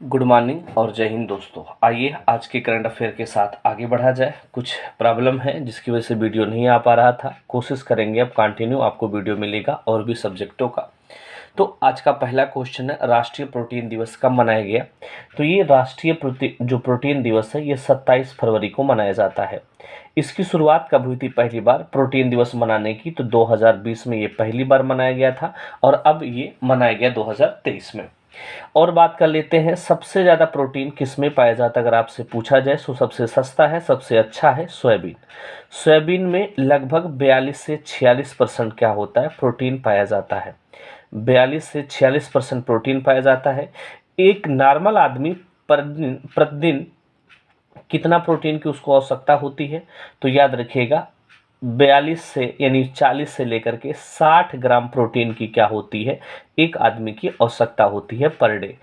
Good morning और जय हिंद दोस्तों। आइए आज के करंट अफेयर के साथ आगे बढ़ा जाए। कुछ प्रॉब्लम है जिसकी वजह से वीडियो नहीं आ पा रहा था, कोशिश करेंगे अब कंटिन्यू आपको वीडियो मिलेगा और भी सब्जेक्टों का। तो आज का पहला क्वेश्चन है, राष्ट्रीय प्रोटीन दिवस कब मनाया गया? तो ये राष्ट्रीय जो प्रोटीन दिवस है ये 27 फरवरी को मनाया जाता है। इसकी शुरुआत कब हुई थी पहली बार प्रोटीन दिवस मनाने की? तो 2020 में ये पहली बार मनाया गया था और अब ये मनाया गया 2023 में। और बात कर लेते हैं सबसे ज़्यादा प्रोटीन किस में पाया जाता है अगर आपसे पूछा जाए। तो सबसे सस्ता है, सबसे अच्छा है सोयाबीन। सोयाबीन में लगभग 42 से 46% क्या होता है, प्रोटीन पाया जाता है। 42 से 46% प्रोटीन पाया जाता है। एक नॉर्मल आदमी प्रतिदिन कितना प्रोटीन की उसको आवश्यकता होती है? तो याद रखिएगा 42 से यानी 40 से लेकर के 60 ग्राम प्रोटीन की क्या होती है, एक आदमी की आवश्यकता होती है पर डे।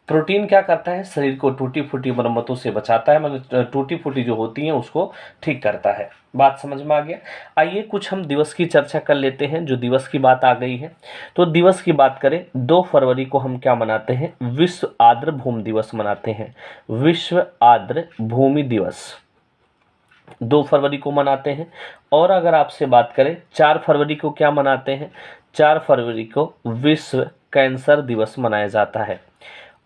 प्रोटीन क्या करता है, शरीर को टूटी फूटी मरम्मतों से बचाता है, मतलब टूटी फूटी जो होती हैं उसको ठीक करता है। बात समझ में आ गया। आइए कुछ हम दिवस की चर्चा कर लेते हैं, जो दिवस की बात आ गई है। तो दिवस की बात करें, 2 फरवरी को हम क्या मनाते हैं? विश्व आर्द्र भूमि दिवस मनाते हैं। विश्व आर्द्र भूमि दिवस 2 फरवरी को मनाते हैं। और अगर आपसे बात करें 4 फरवरी को क्या मनाते हैं? 4 फरवरी को विश्व कैंसर दिवस मनाया जाता है।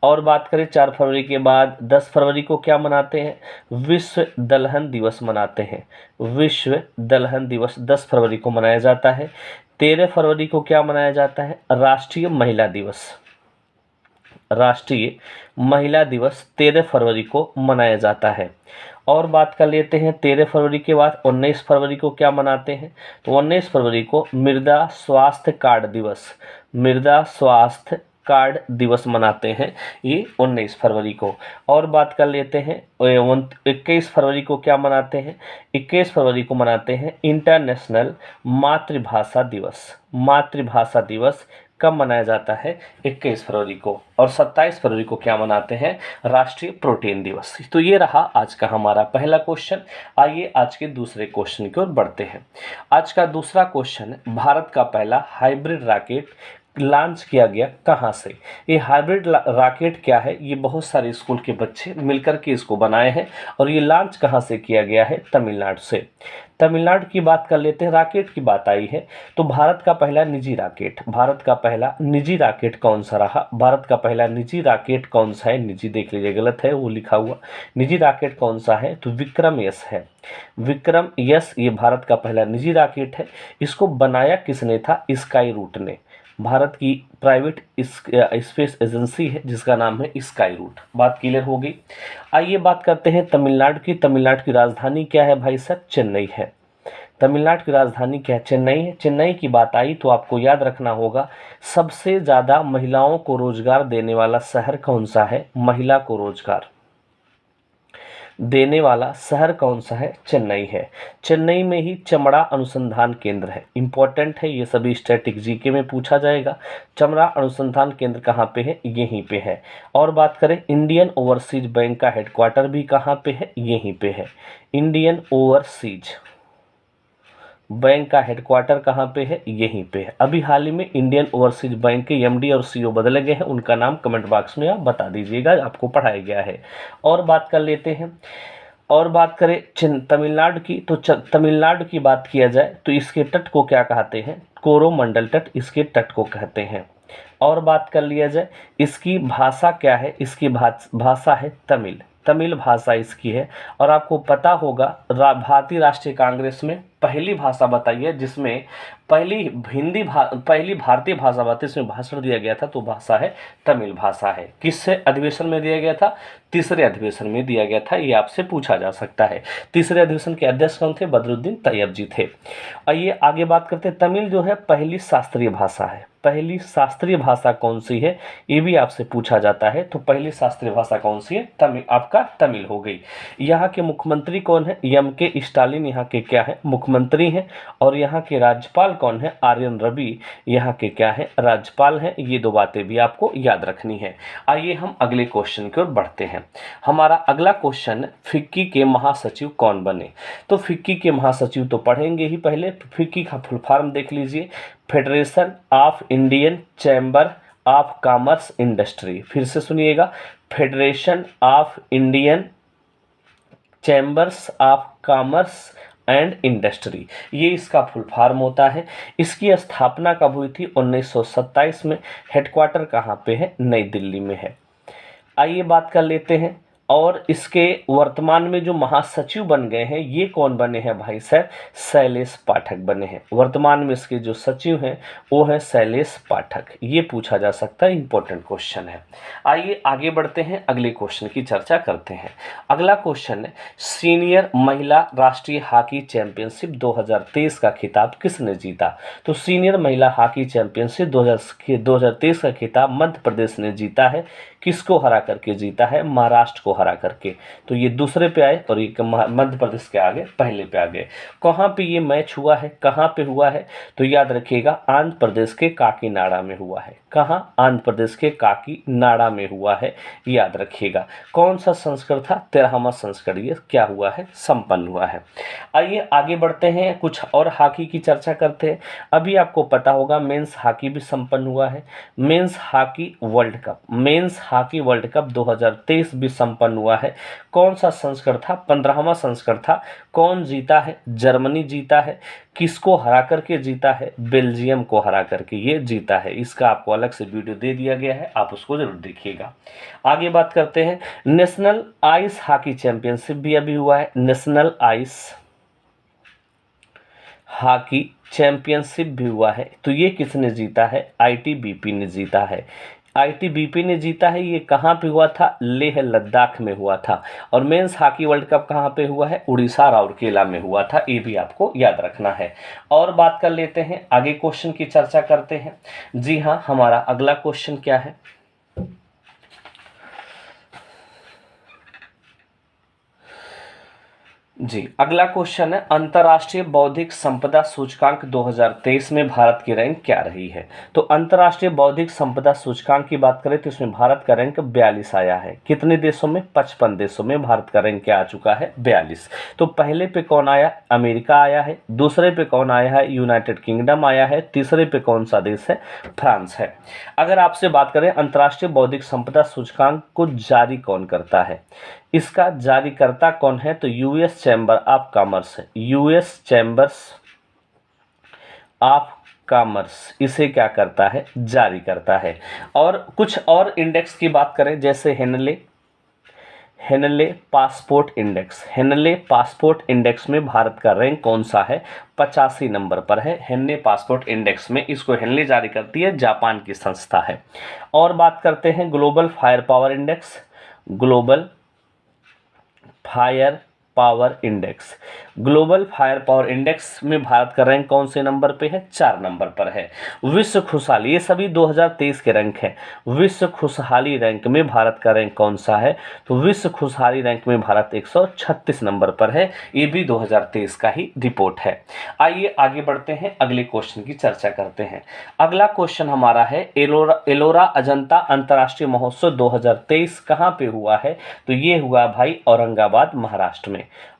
और बात करें 4 फरवरी के बाद 10 फरवरी को क्या मनाते हैं? विश्व दलहन दिवस मनाते हैं। विश्व दलहन दिवस 10 फरवरी को मनाया जाता है। 13 फरवरी को क्या मनाया जाता है? राष्ट्रीय महिला दिवस। राष्ट्रीय महिला दिवस 13 फरवरी को मनाया जाता है। और बात कर लेते हैं 13 फरवरी के बाद 19 फरवरी को क्या मनाते हैं? तो 19 फरवरी को मृदा स्वास्थ्य कार्ड दिवस, मृदा स्वास्थ्य कार्ड दिवस मनाते हैं ये 19 फरवरी को। और बात कर लेते हैं 21 फरवरी को क्या मनाते हैं? 21 फरवरी को मनाते हैं इंटरनेशनल मातृभाषा दिवस। मातृभाषा दिवस कब मनाया जाता है? 21 फरवरी को। और 27 फरवरी को क्या मनाते हैं? राष्ट्रीय प्रोटीन दिवस। तो ये रहा आज का हमारा पहला क्वेश्चन। आइए आज के दूसरे क्वेश्चन की ओर बढ़ते हैं। आज का दूसरा क्वेश्चन, भारत का पहला हाइब्रिड रॉकेट लॉन्च किया गया कहाँ से? ये हाइब्रिड रॉकेट क्या है? ये बहुत सारे स्कूल के बच्चे मिलकर के इसको बनाए हैं और ये लॉन्च कहाँ से किया गया है? तमिलनाडु से। तमिलनाडु की बात कर लेते हैं, रॉकेट की बात आई है तो भारत का पहला निजी रॉकेट, भारत का पहला निजी रॉकेट कौन सा रहा? भारत का पहला निजी रॉकेट कौन सा है? निजी देख लीजिए, गलत है वो लिखा हुआ। निजी रॉकेट कौन सा है? तो विक्रम यस है। विक्रम यस ये भारत का पहला निजी रॉकेट है। इसको बनाया किसने था? स्काई रूट ने। भारत की प्राइवेट स्पेस एजेंसी है जिसका नाम है स्काई रूट। बात क्लियर हो गई। आइए बात करते हैं तमिलनाडु की। तमिलनाडु की राजधानी क्या है भाई साहब? चेन्नई है। तमिलनाडु की राजधानी क्या है? चेन्नई है। चेन्नई की बात आई तो आपको याद रखना होगा सबसे ज़्यादा महिलाओं को रोजगार देने वाला शहर कौन सा है? महिला को रोजगार देने वाला शहर कौन सा है? चेन्नई है। चेन्नई में ही चमड़ा अनुसंधान केंद्र है। इंपॉर्टेंट है, ये सभी स्टैटिक जीके में पूछा जाएगा। चमड़ा अनुसंधान केंद्र कहाँ पे है? यहीं पे है। और बात करें इंडियन ओवरसीज बैंक का हेडक्वार्टर भी कहाँ पे है? यहीं पे है। इंडियन ओवरसीज बैंक का हेडक्वार्टर कहाँ पे है? यहीं पे है। अभी हाल ही में इंडियन ओवरसीज बैंक के एमडी और सीईओ बदले गए हैं, उनका नाम कमेंट बॉक्स में आप बता दीजिएगा, आपको पढ़ाया गया है। और बात कर लेते हैं, और बात करें तमिलनाडु की तो तमिलनाडु की बात किया जाए तो इसके तट को क्या कहते हैं? कोरोमंडल तट इसके तट को कहते हैं। और बात कर लिया जाए इसकी भाषा क्या है? इसकी भाषा है तमिल। तमिल भाषा इसकी है। और आपको पता होगा भारतीय राष्ट्रीय कांग्रेस में पहली भाषा बताइए जिसमें पहली पहली भारतीय भाषा बताई, इसमें भाषण दिया गया था तो भाषा है तमिल भाषा है। किससे अधिवेशन में दिया गया था? तीसरे अधिवेशन में दिया गया था, ये आपसे पूछा जा सकता है। तीसरे अधिवेशन के अध्यक्ष कौन थे? बदरुद्दीन तैयब जी थे। आइए आगे बात करते हैं। तमिल जो है पहली शास्त्रीय भाषा है। पहली शास्त्रीय भाषा कौन सी है? ये भी आपसे पूछा जाता है। तो पहली शास्त्रीय भाषा कौन सी है? तमिल, आपका तमिल हो गई। यहाँ के मुख्यमंत्री कौन है? एम के स्टालिन यहाँ के क्या है? मुख्यमंत्री हैं। और यहाँ के राज्यपाल कौन है? आर्यन रवि यहाँ के क्या है? राज्यपाल हैं। ये 2 बातें भी आपको याद रखनी है। आइए हम अगले क्वेश्चन की ओर बढ़ते हैं। हमारा अगला क्वेश्चन, फिक्की के महासचिव कौन बने? तो फिक्की के महासचिव तो पढ़ेंगे ही, पहले फिक्की का फुल फॉर्म देख लीजिए, federation of Indian chamber of commerce industry, फिर से सुनिएगा, federation of Indian chambers of commerce and industry, ये इसका फुल फॉर्म होता है। इसकी स्थापना कब हुई थी? 1927 में। हेडक्वार्टर कहाँ पे है? नई दिल्ली में है। आइए बात कर लेते हैं। और इसके वर्तमान में जो महासचिव बन गए हैं, ये कौन बने हैं भाई साहब? शैलेश पाठक बने हैं। वर्तमान में इसके जो सचिव हैं वो हैं शैलेश पाठक। ये पूछा जा सकता है, इंपॉर्टेंट क्वेश्चन है। आइए आगे बढ़ते हैं, अगले क्वेश्चन की चर्चा करते हैं। अगला क्वेश्चन है, सीनियर महिला राष्ट्रीय हॉकी चैंपियनशिप 2023 का खिताब किसने जीता? तो सीनियर महिला हॉकी चैंपियनशिप 2023 का खिताब मध्य प्रदेश ने जीता है। किसको हरा करके जीता है? महाराष्ट्र को हरा करके। तो ये दूसरे पे आए और ये मध्य प्रदेश के आगे पहले पे आ गए। कहाँ पे ये मैच हुआ है? कहाँ पे हुआ है? तो याद रखिएगा, आंध्र प्रदेश के काकीनाडा में हुआ है। कहाँ? आंध्र प्रदेश के काकीनाडा में हुआ है, याद रखिएगा। कौन सा संस्करण था? 13वां संस्करण ये क्या हुआ है? संपन्न हुआ है। आइए आगे बढ़ते हैं, कुछ और हॉकी की चर्चा करते हैं। अभी आपको पता होगा मेंस हॉकी भी संपन्न हुआ है। Men's hockey world cup, men's hockey world cup 2023 भी संपन्न हुआ है। कौन सा संस्करण था? 15वां संस्करण था। कौन जीता है? जर्मनी जीता है। किसको हरा करके जीता है? बेल्जियम को हरा करके ये जीता है। इसका आपको अलग से वीडियो दे दिया गया है, आप उसको जरूर देखिएगा। आगे बात करते हैं, नेशनल आइस हॉकी चैंपियनशिप भी अभी हुआ है। नेशनल आइस हॉकी चैंपियनशिप भी हुआ है। तो ये किसने जीता है? आईटीबीपी ने जीता है। आईटीबीपी ने जीता है। ये कहाँ पे हुआ था? लेह लद्दाख में हुआ था। और मेंस हॉकी वर्ल्ड कप कहाँ पे हुआ है? उड़ीसा राउरकेला में हुआ था। ये भी आपको याद रखना है। और बात कर लेते हैं, आगे क्वेश्चन की चर्चा करते हैं। जी हाँ, हमारा अगला क्वेश्चन क्या है? जी, अगला क्वेश्चन है, अंतर्राष्ट्रीय बौद्धिक संपदा सूचकांक 2023 में भारत की रैंक क्या रही है? तो अंतर्राष्ट्रीय बौद्धिक संपदा सूचकांक की बात करें तो इसमें भारत का रैंक 42 आया है। कितने देशों में? 55 देशों में भारत का रैंक क्या आ चुका है? 42। तो पहले पे कौन आया? अमेरिका आया है। दूसरे पे कौन आया है? यूनाइटेड किंगडम आया है। तीसरे पे कौन सा देश है? फ्रांस है। अगर आपसे बात करें अंतर्राष्ट्रीय बौद्धिक संपदा सूचकांक को जारी कौन करता है, इसका जारीकर्ता कौन है? तो यूएस चैम्बर ऑफ कॉमर्स है। यूएस चैम्बर्स ऑफ कॉमर्स इसे क्या करता है? जारी करता है। और कुछ और इंडेक्स की बात करें, जैसे Henley passport index. Henley passport index में भारत का रैंक कौन सा है? 85 नंबर पर है हेनले पासपोर्ट इंडेक्स में। इसको हेनले जारी करती है, जापान की संस्था है। और बात करते हैं global fire power index. Global fire power index, global fire power index में भारत का रैंक कौन से नंबर पे है? 4 नंबर पर है। विश्व खुशहाली, ये सभी 2023 के रैंक हैं। विश्व खुशहाली रैंक में भारत का रैंक कौन सा है? तो विश्व खुशहाली रैंक में भारत 136 नंबर पर है। ये भी 2023 का ही रिपोर्ट है। आइए आगे बढ़ते हैं, अगले क्वेश्चन की चर्चा करते हैं। अगला क्वेश्चन हमारा है, एलोरा अजंता अंतर्राष्ट्रीय महोत्सव 2023 कहाँ पे हुआ है? तो ये हुआ भाई औरंगाबाद महाराष्ट्र में।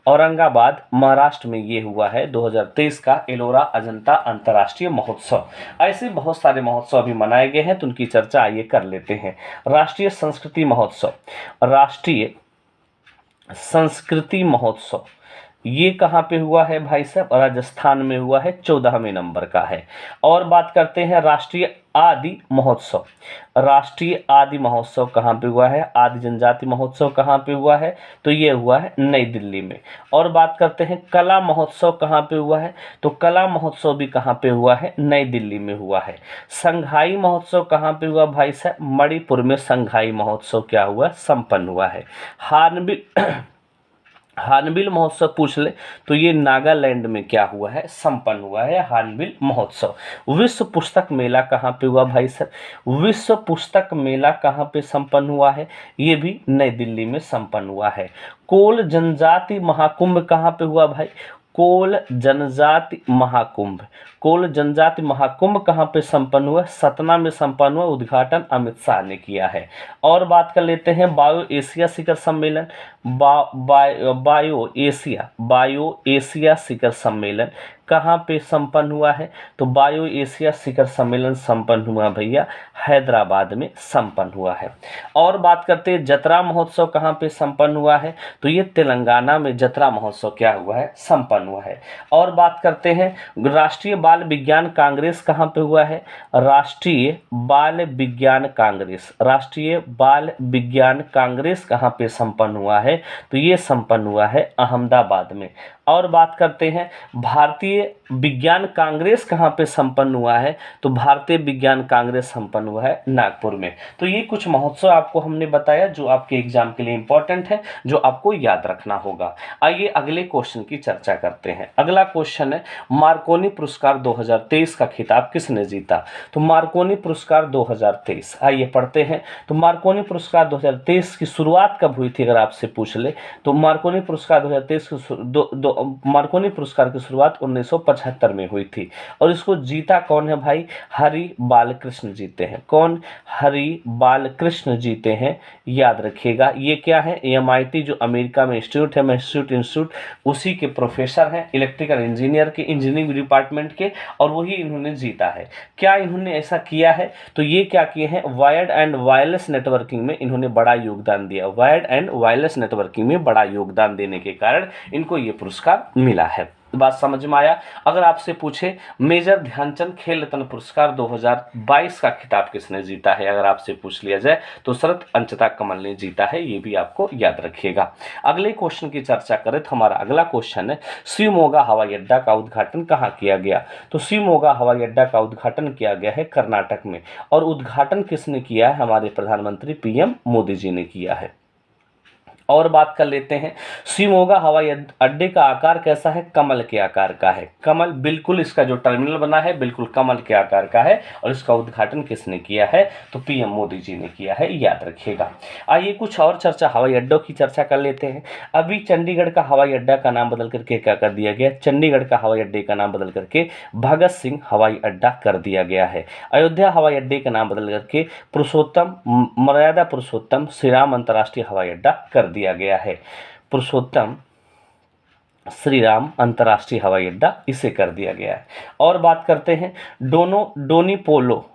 औरंगाबाद महाराष्ट्र में ये हुआ है 2023 का एलोरा अजंता अंतर्राष्ट्रीय महोत्सव। ऐसे बहुत सारे महोत्सव अभी मनाए गए हैं, तो उनकी चर्चा आइए कर लेते हैं। राष्ट्रीय संस्कृति महोत्सव, राष्ट्रीय संस्कृति महोत्सव ये कहाँ पे हुआ है भाई साहब? राजस्थान में हुआ है, 14वें नंबर का है। और बात करते हैं राष्ट्रीय आदि महोत्सव। राष्ट्रीय आदि महोत्सव कहाँ पे हुआ है? आदि जनजाति महोत्सव कहाँ पे हुआ है? तो ये हुआ है नई दिल्ली में। और बात करते हैं कला महोत्सव कहाँ पे हुआ है? तो कला महोत्सव भी कहाँ पे हुआ है? नई दिल्ली में हुआ है। संघाई महोत्सव कहाँ पे हुआ भाई साहब? मणिपुर में संघाई महोत्सव क्या हुआ? संपन्न हुआ है। हार्नबिल महोत्सव पूछ ले तो ये नागालैंड में क्या हुआ है? संपन्न हुआ है हार्नबिल महोत्सव। विश्व पुस्तक मेला कहाँ पे हुआ भाई सर? विश्व पुस्तक मेला कहाँ पे संपन्न हुआ है? ये भी नई दिल्ली में संपन्न हुआ है। कोल जनजाति महाकुंभ कहाँ पे हुआ भाई? कोल जनजाति महाकुंभ, कोल जनजाति महाकुंभ कहाँ पे संपन्न हुआ? सतना में संपन्न हुआ। उद्घाटन अमित शाह ने किया है। और बात कर लेते हैं बायो एशिया शिखर सम्मेलन। बायो एशिया शिखर सम्मेलन कहाँ पे संपन्न हुआ है? तो बायो एशिया शिखर सम्मेलन संपन्न हुआ भैया हैदराबाद में संपन्न हुआ है। और बात करते हैं जतरा महोत्सव कहाँ पे संपन्न हुआ है? तो ये तेलंगाना में जतरा महोत्सव क्या हुआ है? संपन्न हुआ है। और बात करते हैं राष्ट्रीय बाल विज्ञान कांग्रेस कहाँ पे हुआ है? राष्ट्रीय बाल विज्ञान कांग्रेस, राष्ट्रीय बाल विज्ञान कांग्रेस कहाँ पे संपन्न हुआ है? तो ये संपन्न हुआ है अहमदाबाद में। और बात करते हैं भारतीय विज्ञान कांग्रेस कहाँ पे संपन्न हुआ है? तो भारतीय विज्ञान कांग्रेस संपन्न हुआ है नागपुर में। तो ये कुछ महोत्सव आपको हमने बताया जो आपके एग्जाम के लिए इंपॉर्टेंट है, जो आपको याद रखना होगा। आइए अगले क्वेश्चन की चर्चा करते हैं। अगला क्वेश्चन है मार्कोनी पुरस्कार 2023 का खिताब किसने जीता? तो मार्कोनी पुरस्कार 2023 आइए पढ़ते हैं। तो मार्कोनी पुरस्कार 2023 की शुरुआत कब हुई थी अगर आपसे पूछ ले तो मार्कोनी पुरस्कार 2023 की मार्कोनी पुरस्कार की शुरुआत 1975 में हुई थी। और इसको जीता कौन है भाई? हरि बालकृष्ण जीते हैं। कौन? हरि बालकृष्ण जीते हैं, याद रखिएगा। ये क्या है? MIT जो अमेरिका में इंस्टीट्यूट है, मैसेच्यूसेट्स इंस्टीट्यूट, उसी के प्रोफेसर हैं इलेक्ट्रिकल इंजीनियर के, इंजीनियरिंग डिपार्टमेंट के, और वही इन्होंने जीता है। क्या इन्होंने ऐसा किया है? तो ये क्या किए हैं? वायर्ड एंड वायरलेस नेटवर्किंग में इन्होंने बड़ा योगदान दिया। वायर्ड एंड वायरलेस नेटवर्किंग में बड़ा योगदान देने के कारण इनको ये पुरस्कार मिला है। बात समझ में आया? अगर आपसे पूछे मेजर ध्यानचंद खेल रत्न पुरस्कार 2022 का खिताब किसने जीता है, अगर आपसे पूछ लिया जाए तो शरद अंचिता कमल ने जीता है। ये भी आपको याद रखिएगा। अगले क्वेश्चन की चर्चा करें तो हमारा अगला क्वेश्चन है शिवमोगा हवाई अड्डा का उद्घाटन कहाँ किया गया? तो शिवमोगा हवाई अड्डा का उद्घाटन किया गया है कर्नाटक में। और उद्घाटन किसने किया है? हमारे प्रधानमंत्री PM मोदी जी ने किया है। और बात कर लेते हैं शिवमोगा हवाई अड्डे का आकार कैसा है? कमल के आकार का है। कमल, बिल्कुल इसका जो टर्मिनल बना है बिल्कुल कमल के आकार का है। और इसका उद्घाटन किसने किया है? तो PM मोदी जी ने किया है, याद रखिएगा। आइए कुछ और चर्चा हवाई अड्डों की चर्चा कर लेते हैं। अभी चंडीगढ़ का हवाई अड्डा का नाम बदल करके क्या कर दिया गया? चंडीगढ़ का हवाई अड्डे का नाम बदल करके भगत सिंह हवाई अड्डा कर दिया गया है। अयोध्या हवाई अड्डे का नाम बदल करके मर्यादा पुरुषोत्तम श्री राम अंतर्राष्ट्रीय हवाई अड्डा कर दिया गया है। पुरुषोत्तम श्री राम अंतर्राष्ट्रीय हवाई अड्डा इसे कर दिया गया है। और बात करते हैं डोनी पोलो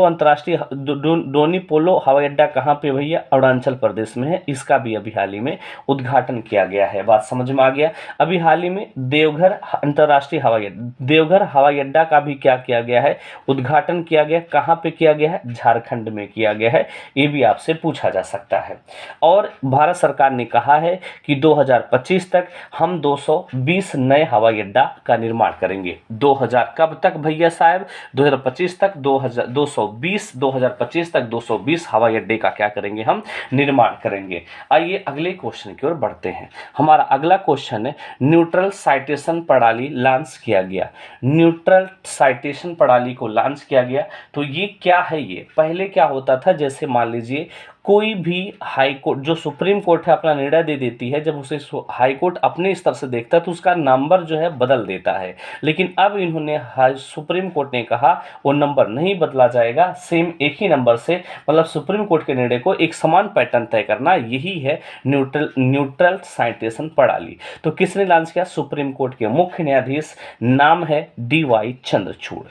अंतर्राष्ट्रीय डोनी पोलो हवाई अड्डा कहाँ पे भैया? अरुणाचल प्रदेश में है। इसका भी अभी हाल ही में उद्घाटन किया गया है। बात समझ में आ गया? अभी हाल ही में देवघर अंतर्राष्ट्रीय देवघर हवाई अड्डा का भी क्या किया गया है? उद्घाटन किया गया। कहाँ पे किया गया है? झारखंड में किया गया है। ये भी आपसे पूछा जा सकता है। और भारत सरकार ने कहा है कि 2025 तक हम 220 नए हवाई अड्डा का निर्माण करेंगे। 2000 कब तक भैया साहब? 2025 तक 2025 तक 220 हवाई अड्डे का क्या करेंगे? हम निर्माण करेंगे। आइए अगले क्वेश्चन की ओर बढ़ते हैं। हमारा अगला क्वेश्चन है न्यूट्रल साइटेशन प्रणाली लॉन्च किया गया। न्यूट्रल साइटेशन प्रणाली को लॉन्च किया गया। तो ये क्या है? ये पहले क्या होता था, जैसे मान लीजिए कोई भी हाई कोर्ट, जो सुप्रीम कोर्ट है, अपना निर्णय दे देती है, जब उसे हाई कोर्ट अपने स्तर से देखता है तो उसका नंबर जो है बदल देता है। लेकिन अब इन्होंने सुप्रीम कोर्ट ने कहा वो नंबर नहीं बदला जाएगा, सेम एक ही नंबर से, मतलब सुप्रीम कोर्ट के निर्णय को एक समान पैटर्न तय करना, यही है न्यूट्रल साइटेशन प्रणाली। तो किसने लॉन्च किया? सुप्रीम कोर्ट के मुख्य न्यायाधीश, नाम है DY चंद्रचूड़।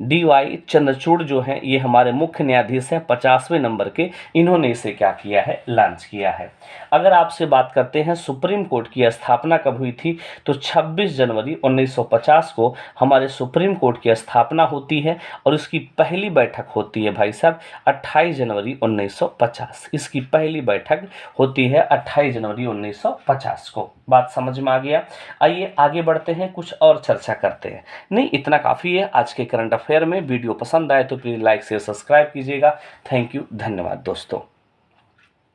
DY चंद्रचूड़ जो हैं ये हमारे मुख्य न्यायाधीश हैं 50वें नंबर के। इन्होंने इसे क्या किया है? लॉन्च किया है। अगर आपसे बात करते हैं सुप्रीम कोर्ट की स्थापना कब हुई थी, तो 26 जनवरी 1950 को हमारे सुप्रीम कोर्ट की स्थापना होती है। और इसकी पहली बैठक होती है भाई साहब 28 जनवरी 1950। इसकी पहली बैठक होती है 28 जनवरी 1950 को। बात समझ में आ गया? आइए आगे बढ़ते हैं, कुछ और चर्चा करते हैं। नहीं, इतना काफ़ी है आज के करंट अफेयर में। वीडियो पसंद आए तो प्लीज़ लाइक शेयर सब्सक्राइब कीजिएगा। थैंक यू, धन्यवाद दोस्तों।